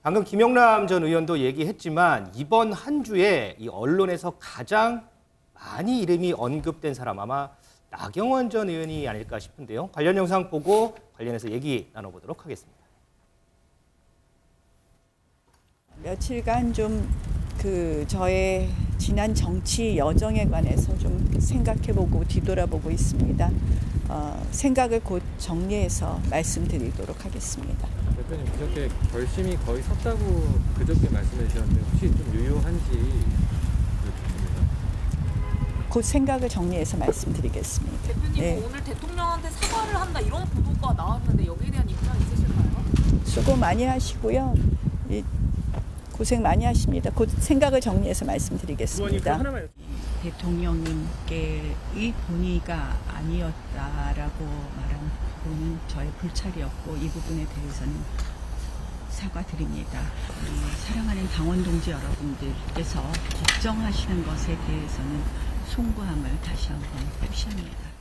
방금 김영남 전 의원도 얘기했지만 이번 한 주에 이 언론에서 가장 많이 이름이 언급된 사람 아마 나경원 전 의원이 아닐까 싶은데요. 관련 영상 보고 관련해서 얘기 나눠보도록 하겠습니다. 며칠간 좀 저의 지난 정치 여정에 관해서 좀 생각해보고 뒤돌아보고 있습니다. 생각을 곧 정리해서 말씀드리도록 하겠습니다. 대표님 그렇게 결심이 거의 섰다고 그저께 말씀해 주셨는데 혹시 좀 유효한지 여쭙습니다. 곧 생각을 정리해서 말씀드리겠습니다. 대표님 네. 오늘 대통령한테 사과를 한다 이런 보도가 나왔는데 여기에 대한 입장 있으실까요? 수고 많이 하시고요. 고생 많이 하십니다. 곧 생각을 정리해서 말씀드리겠습니다. 대통령님께의 본의가 아니었다라고 말한 부분은 저의 불찰이었고 이 부분에 대해서는 사과드립니다. 사랑하는 당원 동지 여러분들께서 걱정하시는 것에 대해서는 송구함을 다시 한번 표시합니다.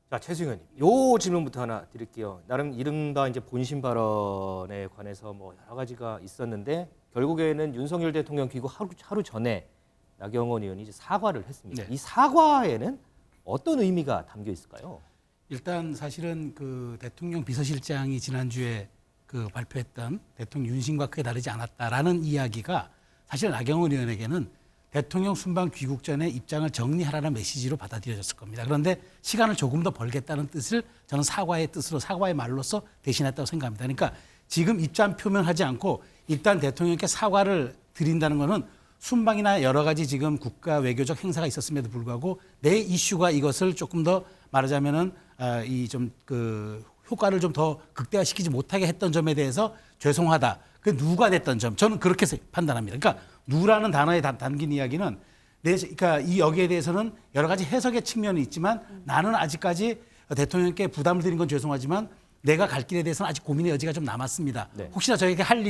자, 최승 의원님, 요 질문부터 하나 드릴게요. 나름 이른바 이제 본심 발언에 관해서 뭐 여러 가지가 있었는데 결국에는 윤석열 대통령 귀국 하루 전에 나경원 의원이 이제 사과를 했습니다. 네. 이 사과에는 어떤 의미가 담겨 있을까요? 일단 사실은 그 대통령 비서실장이 지난주에 그 발표했던 대통령 윤심과 크게 다르지 않았다라는 이야기가 사실 나경원 의원에게는 대통령 순방 귀국 전에 입장을 정리하라는 메시지로 받아들여졌을 겁니다. 그런데 시간을 조금 더 벌겠다는 뜻을 저는 사과의 뜻으로 사과의 말로써 대신했다고 생각합니다. 그러니까 지금 입장 표명하지 않고 일단 대통령께 사과를 드린다는 것은 순방이나 여러 가지 지금 국가 외교적 행사가 있었음에도 불구하고 내 이슈가 이것을 조금 더 말하자면은 이 좀 그 효과를 좀 더 극대화시키지 못하게 했던 점에 대해서 죄송하다. 그 누가 됐던 점 저는 그렇게 판단합니다. 그러니까 누라는 단어에 담긴 이야기는 그러니까 이 여기에 대해서는 여러 가지 해석의 측면이 있지만 나는 아직까지 대통령께 부담을 드린 건 죄송하지만 내가 갈 길에 대해서는 아직 고민의 여지가 좀 남았습니다. 네. 혹시나 저에게 할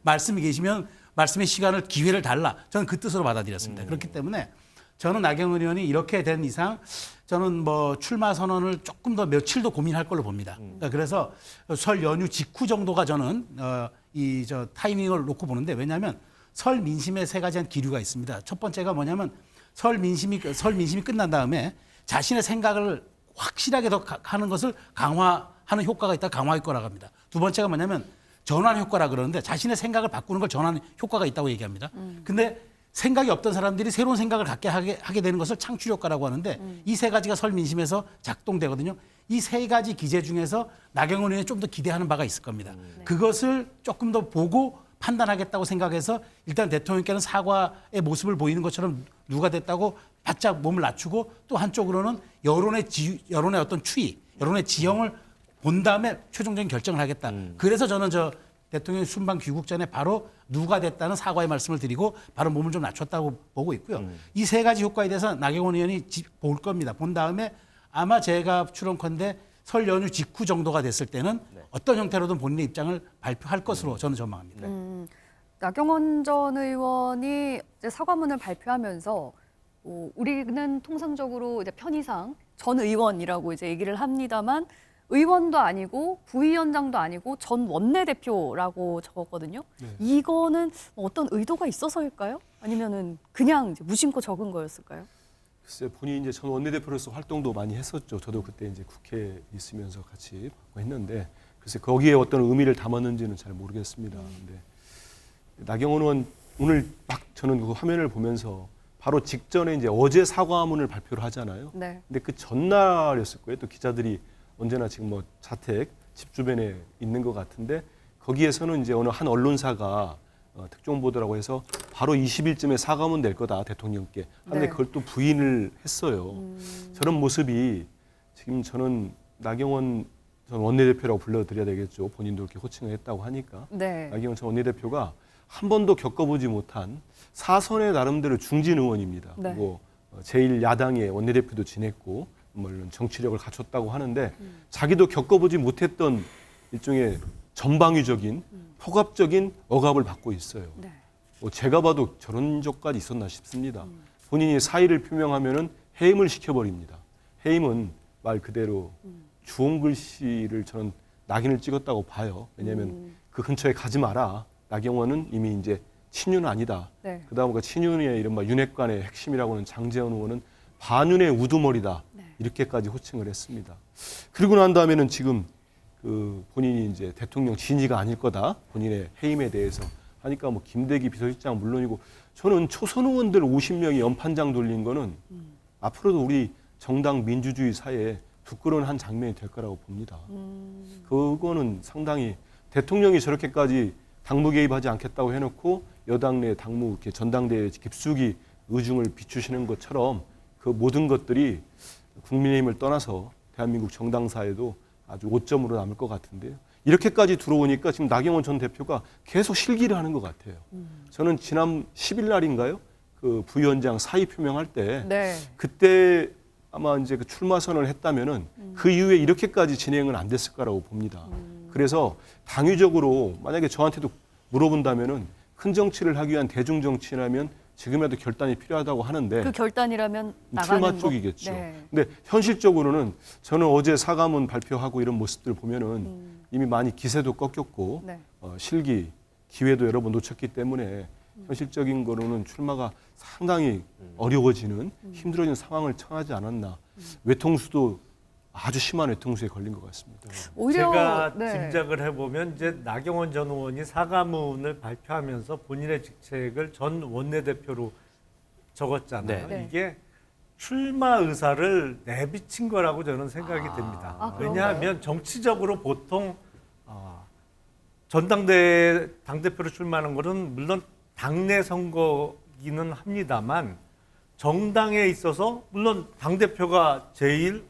말씀이 계시면 말씀의 시간을 기회를 달라. 저는 그 뜻으로 받아들였습니다. 그렇기 때문에 저는 나경원 의원이 이렇게 된 이상 저는 뭐 출마 선언을 조금 더 며칠 더 고민할 걸로 봅니다. 그래서 설 연휴 직후 정도가 저는 이 타이밍을 놓고 보는데 왜냐하면 설 민심에 세 가지 기류가 있습니다. 첫 번째가 뭐냐면 설 민심이 끝난 다음에 자신의 생각을 확실하게 더 하는 것을 강화하는 효과가 있다. 강화 효과라고 합니다. 두 번째가 뭐냐면 전환 효과라 그러는데 자신의 생각을 바꾸는 걸 전환 효과가 있다고 얘기합니다. 근데 생각이 없던 사람들이 새로운 생각을 갖게 하게 되는 것을 창출 효과라고 하는데 이 세 가지가 설 민심에서 작동되거든요. 이 세 가지 기제 중에서 나경원 의원이 좀 더 기대하는 바가 있을 겁니다. 그것을 조금 더 보고 판단하겠다고 생각해서 일단 대통령께는 사과의 모습을 보이는 것처럼 누가 됐다고 바짝 몸을 낮추고 또 한쪽으로는 여론의 어떤 추이, 여론의 지형을 본 다음에 최종적인 결정을 하겠다. 그래서 저는 대통령 순방 귀국 전에 바로 누가 됐다는 사과의 말씀을 드리고 바로 몸을 좀 낮췄다고 보고 있고요. 이 세 가지 효과에 대해서 나경원 의원이 볼 겁니다. 본 다음에 아마 제가 추론컨대 설 연휴 직후 정도가 됐을 때는 어떤 형태로든 본인의 입장을 발표할 것으로 저는 전망합니다. 나경원 전 의원이 이제 사과문을 발표하면서 우리는 통상적으로 이제 편의상 전 의원이라고 이제 얘기를 합니다만 의원도 아니고 부위원장도 아니고 전 원내대표라고 적었거든요. 이거는 어떤 의도가 있어서일까요? 아니면은 그냥 이제 무심코 적은 거였을까요? 글쎄 본인이 이제 전 원내대표로서 활동도 많이 했었죠. 저도 그때 이제 국회에 있으면서 같이 했는데 글쎄 거기에 어떤 의미를 담았는지는 잘 모르겠습니다. 근데 나경원 의원 오늘 막 저는 그 화면을 보면서 바로 직전에 이제 어제 사과문을 발표를 하잖아요. 네. 근데 그 전날이었을 거예요. 또 기자들이 언제나 지금 뭐 자택 집 주변에 있는 것 같은데 거기에서는 이제 어느 한 언론사가 특종 보도라고 해서 바로 20일쯤에 사과문 낼 거다 대통령께 하는데 그걸 또 부인을 했어요. 저런 모습이 지금 저는 나경원 전 원내대표라고 불러드려야 되겠죠. 본인도 이렇게 호칭을 했다고 하니까. 네. 나경원 전 원내대표가 한 번도 겪어보지 못한 사선의 나름대로 중진 의원입니다. 네. 그리고 제1야당의 원내대표도 지냈고 물론 정치력을 갖췄다고 하는데 자기도 겪어보지 못했던 일종의 전방위적인 폭압적인 억압을 받고 있어요. 네. 제가 봐도 저런 적까지 있었나 싶습니다. 본인이 사의를 표명하면은 해임을 시켜버립니다. 해임은 말 그대로 주홍 글씨를 저는 낙인을 찍었다고 봐요. 왜냐하면 그 근처에 가지 마라. 나경원은 이미 이제 친윤은 아니다. 네. 그다음 그 친윤의 이른바 윤핵관의 핵심이라고 하는 장제원 의원은 반윤의 우두머리다. 네. 이렇게까지 호칭을 했습니다. 그리고 난 다음에는 지금 그 본인이 이제 대통령 진위가 아닐 거다. 본인의 해임에 대해서 하니까 뭐 김대기 비서실장 물론이고 저는 초선 의원들 50명이 연판장 돌린 거는 앞으로도 우리 정당 민주주의 사회에 부끄러운 한 장면이 될 거라고 봅니다. 그거는 상당히 대통령이 저렇게까지 당무 개입하지 않겠다고 해놓고 여당 내 당무 이렇게 전당대회 깊숙이 의중을 비추시는 것처럼 그 모든 것들이 국민의힘을 떠나서 대한민국 정당사에도 아주 오점으로 남을 것 같은데요. 이렇게까지 들어오니까 지금 나경원 전 대표가 계속 실기를 하는 것 같아요. 저는 지난 10일 날인가요? 그 부위원장 사의 표명할 때 네. 그때 아마 이제 그 출마 선언을 했다면은 그 이후에 이렇게까지 진행은 안 됐을 거라고 봅니다. 그래서 당위적으로 만약에 저한테도 물어본다면은 큰 정치를 하기 위한 대중 정치라면 지금이라도 결단이 필요하다고 하는데 그 결단이라면 나가는 출마 거? 쪽이겠죠. 네. 근데 현실적으로는 저는 어제 사과문 발표하고 이런 모습들 보면은 이미 많이 기세도 꺾였고 네. 실기 기회도 여러 번 놓쳤기 때문에 현실적인 거로는 출마가 상당히 어려워지는 힘들어지는 상황을 처하지 않았나. 외통수도 아주 심한 외통수에 걸린 것 같습니다. 오히려 제가 네. 짐작을 해보면 이제 나경원 전 의원이 사과문을 발표하면서 본인의 직책을 전 원내대표로 적었잖아요. 네. 이게 출마 의사를 내비친 거라고 저는 생각이 듭니다. 아, 왜냐하면 정치적으로 보통 전당대회 당대표로 출마하는 것은 물론 당내 선거기는 합니다만 정당에 있어서 물론 당대표가 제일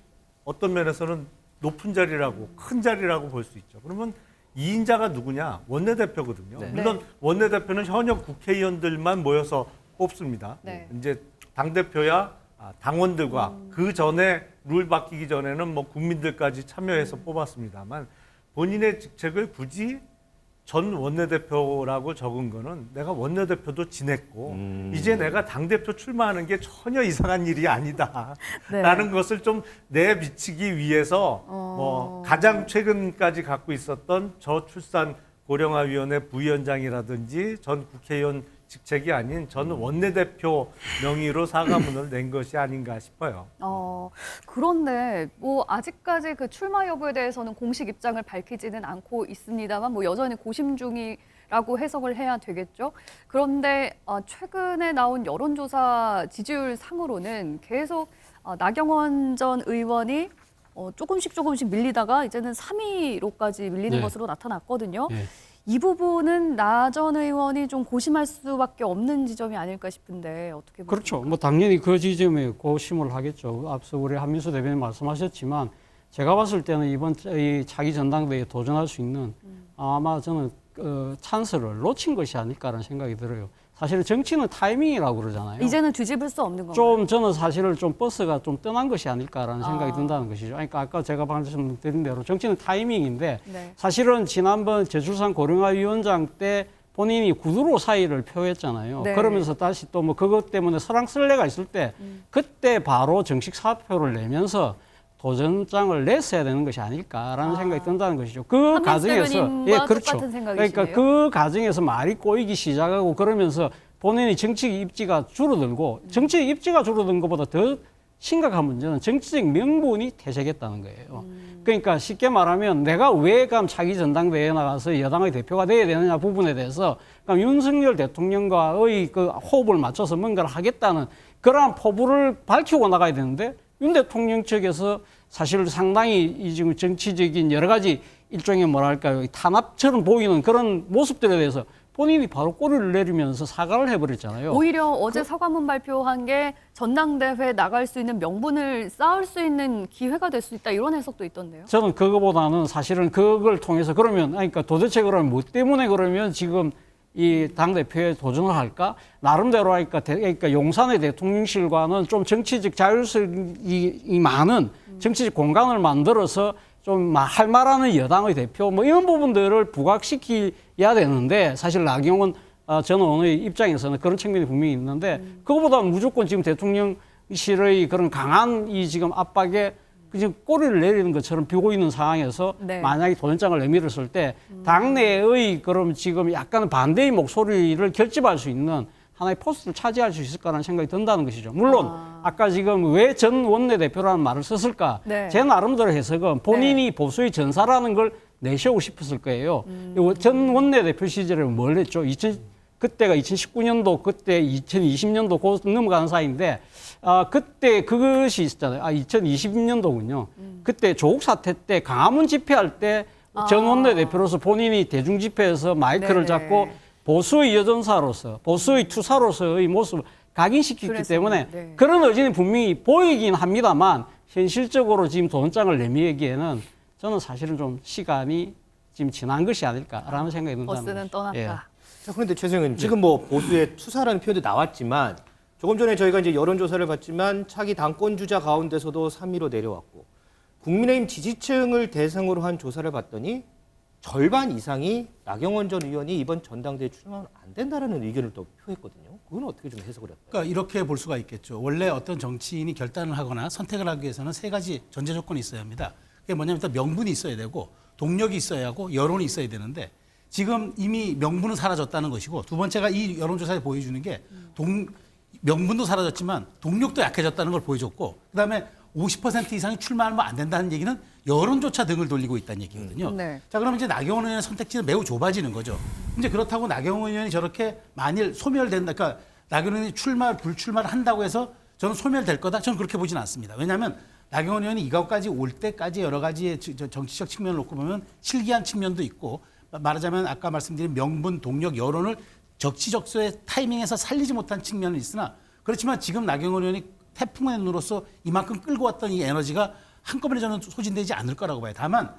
어떤 면에서는 높은 자리라고 큰 자리라고 볼 수 있죠. 그러면 2인자가 누구냐? 원내대표거든요. 네. 물론 원내대표는 현역 국회의원들만 모여서 뽑습니다. 네. 이제 당대표야 당원들과 그 전에 룰 바뀌기 전에는 뭐 국민들까지 참여해서 뽑았습니다만 본인의 직책을 굳이 전 원내대표라고 적은 거는 내가 원내대표도 지냈고 이제 내가 당대표 출마하는 게 전혀 이상한 일이 아니다. 네. 라는 것을 좀 내비치기 위해서 뭐 가장 최근까지 갖고 있었던 저출산 고령화위원회 부위원장이라든지 전 국회의원 직책이 아닌 전 원내대표 명의로 사과문을 낸 것이 아닌가 싶어요. 그런데 뭐 아직까지 그 출마 여부에 대해서는 공식 입장을 밝히지는 않고 있습니다만 뭐 여전히 고심 중이라고 해석을 해야 되겠죠. 그런데 최근에 나온 여론조사 지지율 상으로는 계속 나경원 전 의원이 조금씩 밀리다가 이제는 3위로까지 밀리는 네. 것으로 나타났거든요. 네. 이 부분은 나 전 의원이 좀 고심할 수밖에 없는 지점이 아닐까 싶은데 어떻게 보십니까? 그렇죠. 뭐 당연히 그 지점에 고심을 하겠죠. 앞서 우리 한민수 대변인 말씀하셨지만 제가 봤을 때는 이번 이 차기 전당대회에 도전할 수 있는 아마 저는 찬스를 놓친 것이 아닐까라는 생각이 들어요. 사실 정치는 타이밍이라고 그러잖아요. 이제는 뒤집을 수 없는 건가요? 좀 저는 사실은 좀 버스가 좀 떠난 것이 아닐까라는 생각이 든다는 것이죠. 그러니까 아까 제가 말씀드린 대로 정치는 타이밍인데 네. 사실은 지난번 저출산 고령화위원장 때 본인이 구두로 사의를 표했잖아요. 네. 그러면서 다시 또 뭐 그것 때문에 설랑설레가 있을 때 그때 바로 정식 사표를 내면서 도전장을 냈어야 되는 것이 아닐까라는 생각이 든다는 것이죠. 그 한민수 과정에서 대변인과 똑같은 생각이시네요. 그러니까 그 과정에서 말이 꼬이기 시작하고 그러면서 본인이 정치 입지가 줄어들고 정치 입지가 줄어든 것보다 더 심각한 문제는 정치적 명분이 퇴색했다는 거예요. 그러니까 쉽게 말하면 내가 왜 그럼 차기 전당대회에 나가서 여당의 대표가 돼야 되느냐 부분에 대해서 그럼 윤석열 대통령과의 그 호흡을 맞춰서 뭔가를 하겠다는 그러한 포부를 밝히고 나가야 되는데 윤 대통령 측에서 사실 상당히 이 지금 정치적인 여러 가지 일종의 뭐랄까요 탄압처럼 보이는 그런 모습들에 대해서 본인이 바로 꼬리를 내리면서 사과를 해버렸잖아요. 오히려 어제 사과문 발표한 게 전당대회 나갈 수 있는 명분을 쌓을 수 있는 기회가 될 수 있다 이런 해석도 있던데요. 저는 그거보다는 사실은 그걸 통해서 그러면 그러니까 도대체 그러면 뭐 때문에 그러면 지금 이 당대표에 도전을 할까? 나름대로 하니까 그러니까 용산의 대통령실과는 좀 정치적 자율성이 많은 정치적 공간을 만들어서 좀 할 말하는 여당의 대표 뭐 이런 부분들을 부각시켜야 되는데 사실 나경원 전 의원의 입장에서는 그런 측면이 분명히 있는데 그거보다 무조건 지금 대통령실의 그런 강한 이 지금 압박에 지금 꼬리를 내리는 것처럼 비고 있는 상황에서 네. 만약에 도전장을 내밀었을 때 당내의 그럼 지금 약간 반대의 목소리를 결집할 수 있는 하나의 포스트를 차지할 수 있을까라는 생각이 든다는 것이죠. 물론 아까 지금 왜 전 원내대표라는 말을 썼을까? 네. 제 나름대로 해석은 본인이 보수의 전사라는 걸 내세우고 싶었을 거예요. 전 원내대표 시절에 뭘 했죠? 그때가 2019년도, 그때 2020년도 곧 넘어가는 사이인데, 그때 그것이 있었잖아요. 2020년도군요. 그때 조국 사태 때 강화문 집회할 때 전 원내대표로서 본인이 대중 집회에서 마이크를 네네. 잡고 보수의 여전사로서, 보수의 투사로서의 모습을 각인시켰기 그랬습니다. 때문에 네. 그런 의지는 분명히 보이긴 합니다만, 현실적으로 지금 도전장을 내밀기에는 저는 사실은 좀 시간이 지금 지난 것이 아닐까라는 생각이 든다는 버스는 거죠. 떠났다. 예. 자, 그런데 최 의원님, 지금 뭐 보수의 투사라는 표현도 나왔지만 조금 전에 저희가 이제 여론조사를 봤지만 차기 당권 주자 가운데서도 3위로 내려왔고 국민의힘 지지층을 대상으로 한 조사를 봤더니 절반 이상이 나경원 전 의원이 이번 전당대회 출마하면 안 된다라는 의견을 또 표했거든요. 그건 어떻게 좀 해석을 할까요? 그러니까 이렇게 볼 수가 있겠죠. 원래 어떤 정치인이 결단을 하거나 선택을 하기 위해서는 세 가지 전제 조건이 있어야 합니다. 그게 뭐냐면 일단 명분이 있어야 되고 동력이 있어야 하고 여론이 있어야 되는데 지금 이미 명분은 사라졌다는 것이고 두 번째가 이 여론조사에 보여주는 게 명분도 사라졌지만 동력도 약해졌다는 걸 보여줬고 그다음에 50% 이상이 출마하면 안 된다는 얘기는 여론조차 등을 돌리고 있다는 얘기거든요. 네. 자, 그러면 이제 나경원 의원의 선택지는 매우 좁아지는 거죠. 이제 그렇다고 나경원 의원이 저렇게 만일 소멸된다, 그러니까 나경원 의원이 불출마를 한다고 해서 저는 소멸될 거다? 저는 그렇게 보지는 않습니다. 왜냐하면 나경원 의원이 이것까지 올 때까지 여러 가지의 정치적 측면을 놓고 보면 실기한 측면도 있고 말하자면 아까 말씀드린 명분, 동력, 여론을 적시적소의 타이밍에서 살리지 못한 측면은 있으나 그렇지만 지금 나경원 의원이 태풍의 눈으로서 이만큼 끌고 왔던 이 에너지가 한꺼번에 저는 소진되지 않을 거라고 봐요. 다만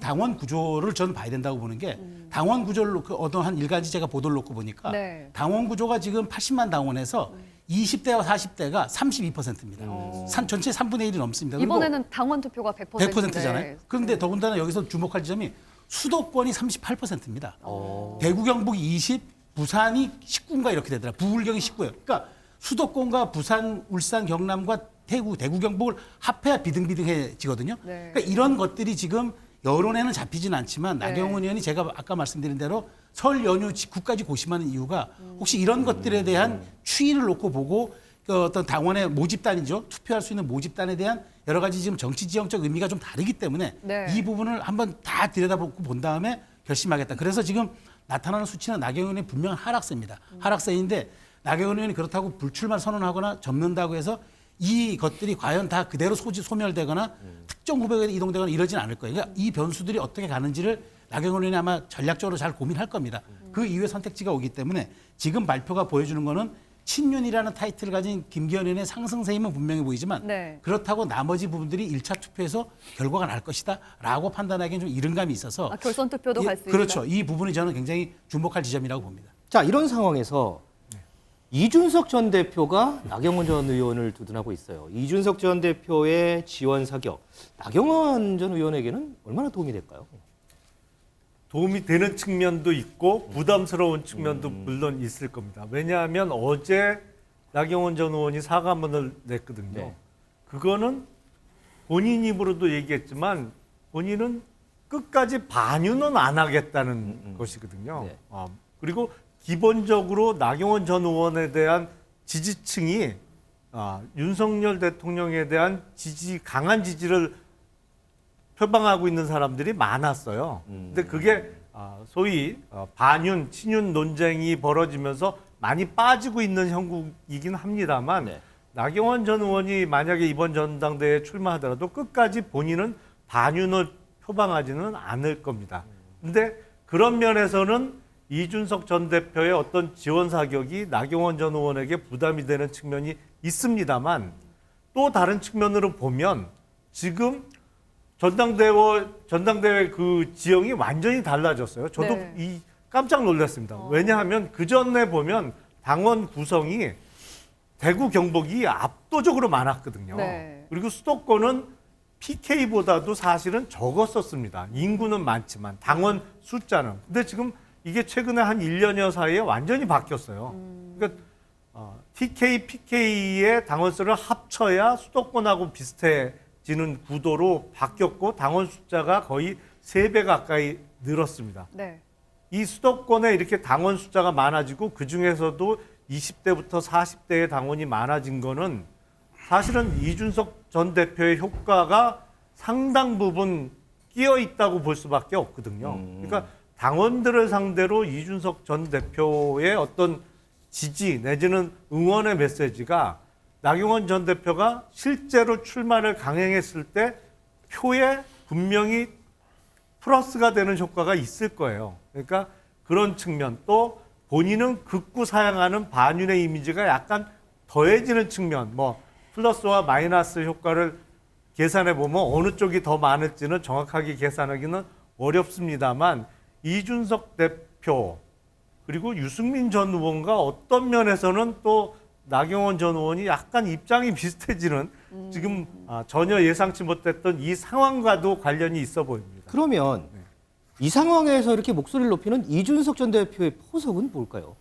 당원 구조를 저는 봐야 된다고 보는 게 당원 구조를 놓고 어떤 일가지 제가 보도를 놓고 보니까 네. 당원 구조가 지금 80만 당원에서 20대와 40대가 32%입니다. 전체 3분의 1이 넘습니다. 그리고 이번에는 당원 투표가 100%인데. 100%잖아요. 그런데 더군다나 여기서 주목할 지점이 수도권이 38%입니다. 대구, 경북 20, 부산이 19인가 이렇게 되더라. 부울경이 19예요. 그러니까 수도권과 부산, 울산, 경남과 대구, 경북을 합해야 비등비등해지거든요. 네. 그러니까 이런 것들이 지금 여론에는 잡히진 않지만 네. 나경원 의원이 제가 아까 말씀드린 대로 설 연휴 직후까지 고심하는 이유가 혹시 이런 것들에 대한 추이를 놓고 보고 그 어떤 당원의 모집단이죠. 투표할 수 있는 모집단에 대한 여러 가지 지금 정치 지형적 의미가 좀 다르기 때문에 네. 이 부분을 한번 다 들여다보고 본 다음에 결심하겠다. 그래서 지금 나타나는 수치는 나경원 의원이 분명한 하락세입니다. 하락세인데 나경원 의원이 그렇다고 불출마 선언하거나 접는다고 해서 이 것들이 과연 다 그대로 소멸되거나 특정 후보에 이동되거나 이러진 않을 거예요. 그러니까 이 변수들이 어떻게 가는지를 나경원 의원이 아마 전략적으로 잘 고민할 겁니다. 그 이후에 선택지가 오기 때문에 지금 발표가 보여주는 거는 친윤이라는 타이틀을 가진 김기현 의원의 상승세임은 분명히 보이지만 네. 그렇다고 나머지 부분들이 1차 투표에서 결과가 날 것이다 라고 판단하기엔 좀 이른감이 있어서 결선 투표도 갈 수 있다. 그렇죠. 이 부분이 저는 굉장히 주목할 지점이라고 봅니다. 자, 이런 상황에서 이준석 전 대표가 나경원 전 의원을 두둔하고 있어요. 이준석 전 대표의 지원 사격, 나경원 전 의원에게는 얼마나 도움이 될까요? 도움이 되는 측면도 있고 부담스러운 측면도 물론 있을 겁니다. 왜냐하면 어제 나경원 전 의원이 사과문을 냈거든요. 네. 그거는 본인 입으로도 얘기했지만 본인은 끝까지 반유는 안 하겠다는 것이거든요. 네. 그리고 기본적으로 나경원 전 의원에 대한 지지층이 윤석열 대통령에 대한 강한 지지를 표방하고 있는 사람들이 많았어요. 근데 그게 소위 반윤, 친윤 논쟁이 벌어지면서 많이 빠지고 있는 형국이긴 합니다만 네. 나경원 전 의원이 만약에 이번 전당대회에 출마하더라도 끝까지 본인은 반윤을 표방하지는 않을 겁니다. 근데 그런 면에서는 이준석 전 대표의 어떤 지원 사격이 나경원 전 의원에게 부담이 되는 측면이 있습니다만 또 다른 측면으로 보면 지금 전당대회 그 지형이 완전히 달라졌어요. 저도 네. 깜짝 놀랐습니다. 왜냐하면 그 전에 보면 당원 구성이 대구, 경북이 압도적으로 많았거든요. 네. 그리고 수도권은 PK보다도 사실은 적었었습니다. 인구는 많지만 당원 숫자는. 근데 지금 이게 최근에 한 1년여 사이에 완전히 바뀌었어요. 그러니까 TK, PK의 당원 수를 합쳐야 수도권하고 지는 구도로 바뀌었고 당원 숫자가 거의 3배 가까이 늘었습니다. 네. 이 수도권에 이렇게 당원 숫자가 많아지고 그중에서도 20대부터 40대의 당원이 많아진 거는 사실은 이준석 전 대표의 효과가 상당 부분 끼어 있다고 볼 수밖에 없거든요. 그러니까 당원들을 상대로 이준석 전 대표의 어떤 지지 내지는 응원의 메시지가 나경원 전 대표가 실제로 출마를 강행했을 때 표에 분명히 플러스가 되는 효과가 있을 거예요. 그러니까 그런 측면 또 본인은 극구 사양하는 반윤의 이미지가 약간 더해지는 측면, 뭐 플러스와 마이너스 효과를 계산해 보면 어느 쪽이 더 많을지는 정확하게 계산하기는 어렵습니다만 이준석 대표 그리고 유승민 전 의원과 어떤 면에서는 또 나경원 전 의원이 약간 입장이 비슷해지는 지금 전혀 예상치 못했던 이 상황과도 관련이 있어 보입니다. 그러면 이 상황에서 이렇게 목소리를 높이는 이준석 전 대표의 포석은 뭘까요?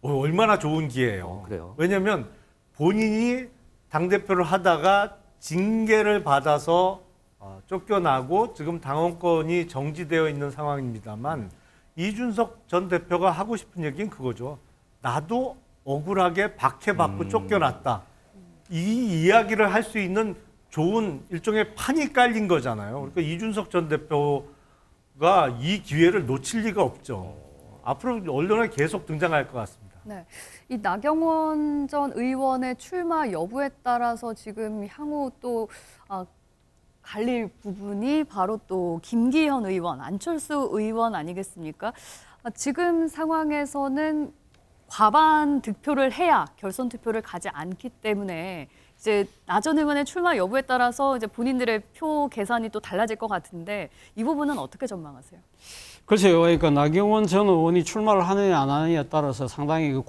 얼마나 좋은 기회예요. 그래요? 왜냐하면 본인이 당대표를 하다가 징계를 받아서 쫓겨나고 지금 당원권이 정지되어 있는 상황입니다만 이준석 전 대표가 하고 싶은 얘기는 그거죠. 나도 억울하게 박해받고 쫓겨났다. 이 이야기를 할 수 있는 좋은 일종의 판이 깔린 거잖아요. 그러니까 이준석 전 대표가 이 기회를 놓칠 리가 없죠. 앞으로 언론에 계속 등장할 것 같습니다. 네. 이 나경원 전 의원의 출마 여부에 따라서 지금 향후 또 갈릴 부분이 바로 또 김기현 의원, 안철수 의원 아니겠습니까? 지금 상황에서는 과반 득표를 해야 결선 투표를 가지 않기 때문에 이제 나 전 의원의 출마 여부에 따라서 이제 본인들의 표 계산이 또 달라질 것 같은데 이 부분은 어떻게 전망하세요? 글쎄요, 그러니까 나경원 전 의원이 출마를 하느냐 안 하느냐에 따라서 상당히 그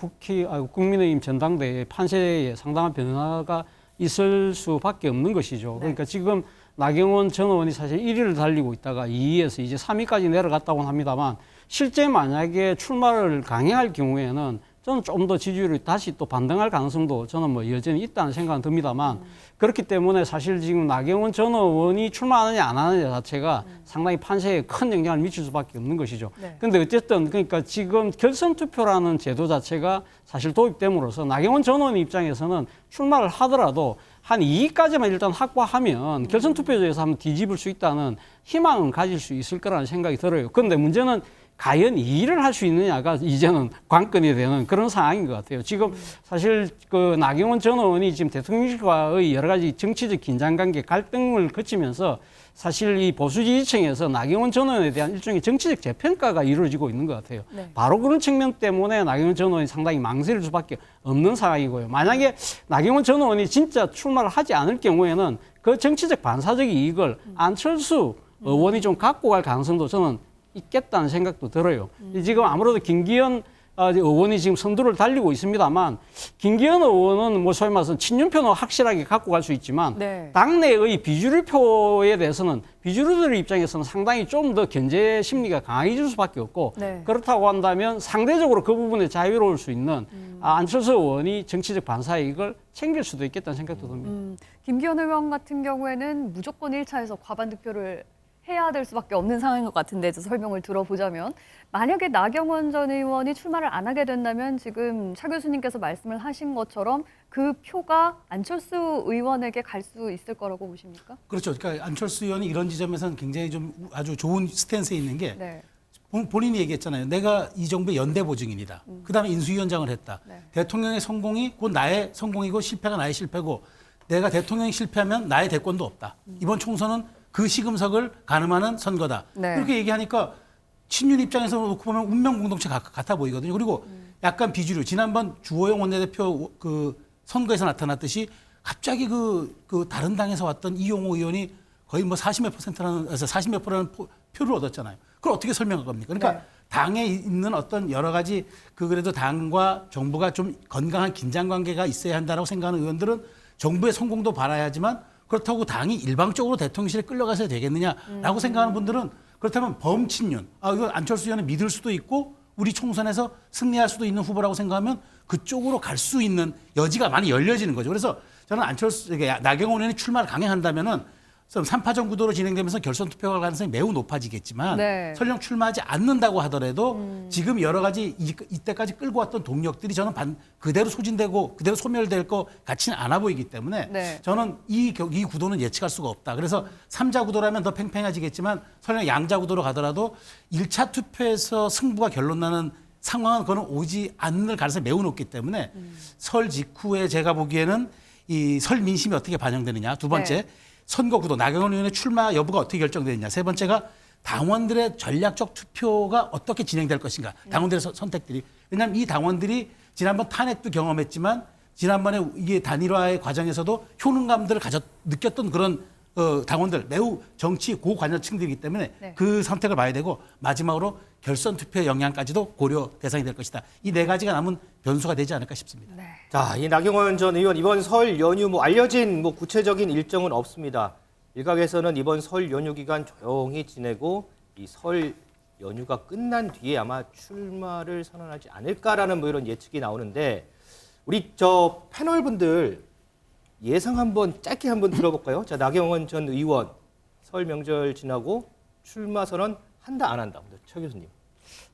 국민의힘 전당대회 판세에 상당한 변화가 있을 수밖에 없는 것이죠. 그러니까 지금 나경원 전 의원이 사실 1위를 달리고 있다가 2위에서 이제 3위까지 내려갔다고는 합니다만 실제 만약에 출마를 강행할 경우에는 저는 좀 더 지지율이 다시 또 반등할 가능성도 저는 뭐 여전히 있다는 생각은 듭니다만 그렇기 때문에 사실 지금 나경원 전 의원이 출마하느냐 안 하느냐 자체가 상당히 판세에 큰 영향을 미칠 수밖에 없는 것이죠. 그런데 어쨌든 그러니까 지금 결선 투표라는 제도 자체가 사실 도입됨으로써 나경원 전 의원 입장에서는 출마를 하더라도 한 2위까지만 일단 확보하면 결선 투표제에서 한번 뒤집을 수 있다는 희망은 가질 수 있을 거라는 생각이 들어요. 그런데 문제는 과연 2위를 할 수 있느냐가 이제는 관건이 되는 그런 상황인 것 같아요. 지금 사실 그 나경원 전 의원이 지금 대통령실과의 여러 가지 정치적 긴장관계 갈등을 거치면서 사실 이 보수 지지층에서 나경원 전 의원에 대한 일종의 정치적 재평가가 이루어지고 있는 것 같아요. 바로 그런 측면 때문에 나경원 전 의원이 상당히 망설일 수밖에 없는 상황이고요. 만약에 나경원 전 의원이 진짜 출마를 하지 않을 경우에는 그 정치적 반사적 이익을 안철수 의원이 좀 갖고 갈 가능성도 저는 있겠다는 생각도 들어요. 지금 아무래도 김기현 의원이 지금 선두를 달리고 있습니다만 김기현 의원은 뭐 소위 말해서 친윤표는 확실하게 갖고 갈 수 있지만 당내의 비주류표에 대해서는 비주류들의 입장에서는 상당히 좀 더 견제 심리가 강해질 수밖에 없고 그렇다고 한다면 상대적으로 그 부분에 자유로울 수 있는 안철수 의원이 정치적 반사이익을 챙길 수도 있겠다는 생각도 듭니다. 김기현 의원 같은 경우에는 무조건 1차에서 과반 득표를 해야 될 수밖에 없는 상황인 것 같은데 설명을 들어보자면 만약에 나경원 전 의원이 출마를 안 하게 된다면 지금 차 교수님께서 말씀을 하신 것처럼 그 표가 안철수 의원에게 갈 수 있을 거라고 보십니까? 그렇죠. 그러니까 안철수 의원이 이런 지점에서는 굉장히 좀 아주 좋은 스탠스에 있는 게 본인이 얘기했잖아요. 내가 이 정부의 연대 보증인이다. 그다음에 인수위원장을 했다. 대통령의 성공이 곧 나의 성공이고 실패가 나의 실패고 내가 대통령이 실패하면 나의 대권도 없다. 이번 총선은 그 시금석을 가늠하는 선거다. 그렇게 얘기하니까 친윤 입장에서 놓고 보면 운명 공동체 같아 보이거든요. 그리고 약간 비주류. 지난번 주호영 원내대표 그 선거에서 나타났듯이 갑자기 그 다른 당에서 왔던 이용호 의원이 거의 뭐 40몇 %라는 표를 얻었잖아요. 그걸 어떻게 설명할 겁니까? 그러니까 당에 있는 어떤 여러 가지 그래도 당과 정부가 좀 건강한 긴장 관계가 있어야 한다라고 생각하는 의원들은 정부의 성공도 바라야지만 그렇다고 당이 일방적으로 대통령실에 끌려가서 되겠느냐라고 생각하는 분들은 그렇다면 범친윤, 이거 안철수 의원을 믿을 수도 있고 우리 총선에서 승리할 수도 있는 후보라고 생각하면 그쪽으로 갈 수 있는 여지가 많이 열려지는 거죠. 그래서 저는 안철수 이게 나경원 의원이 출마를 강행한다면은 3파전 구도로 진행되면서 결선 투표가 가능성이 매우 높아지겠지만 네. 설령 출마하지 않는다고 하더라도 지금 여러 가지 이때까지 끌고 왔던 동력들이 저는 그대로 소진되고 그대로 소멸될 것 같지는 않아 보이기 때문에 네. 저는 이 구도는 예측할 수가 없다. 그래서 3자 구도라면 더 팽팽해지겠지만 설령 양자 구도로 가더라도 1차 투표에서 승부가 결론나는 상황은 그거는 오지 않을 가능성이 매우 높기 때문에 설 직후에 제가 보기에는 이 설 민심이 어떻게 반영되느냐. 두 번째 네. 선거 구도 나경원 의원의 출마 여부가 어떻게 결정되느냐. 세 번째가 당원들의 전략적 투표가 어떻게 진행될 것인가. 당원들의 선택들이. 왜냐하면 이 당원들이 지난번 탄핵도 경험했지만 지난번에 이게 단일화의 과정에서도 효능감들을 느꼈던 그런 당원들 매우 정치 고관여층들이기 때문에 네. 그 선택을 봐야 되고 마지막으로 결선 투표의 영향까지도 고려 대상이 될 것이다. 이 네 가지가 남은 변수가 되지 않을까 싶습니다. 네. 자, 이 나경원 전 의원 이번 설 연휴 알려진 구체적인 일정은 없습니다. 일각에서는 이번 설 연휴 기간 조용히 지내고 이 설 연휴가 끝난 뒤에 아마 출마를 선언하지 않을까라는 이런 예측이 나오는데 우리 저 패널분들 예상 한번 짧게 한번 들어볼까요? 자, 나경원 전 의원 설 명절 지나고 출마 선언 한다 안 한다. 최 교수님.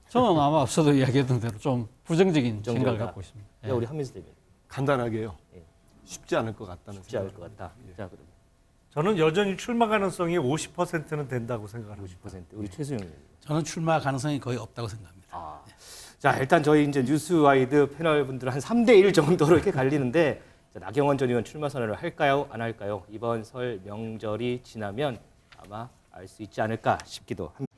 저는 아마 앞서도 이야기했던 대로 좀 부정적인 부정적이다. 생각을 갖고 있습니다. 예. 자, 우리 한민수 대변인. 간단하게요. 예. 쉽지 않을 것 같다는 쉽지 않을 생각을 것 같다. 합니다. 자, 그럼 저는 여전히 출마 가능성이 50%는 된다고 생각합니다. 50% 우리 최수영 의원. 저는 출마 가능성이 거의 없다고 생각합니다. 아. 자, 일단 저희 이제 뉴스와이드 패널 분들 한 3대1 정도로 이렇게 갈리는데 자, 나경원 전 의원 출마 선언을 할까요? 안 할까요? 이번 설 명절이 지나면 아마 알 수 있지 않을까 싶기도 합니다.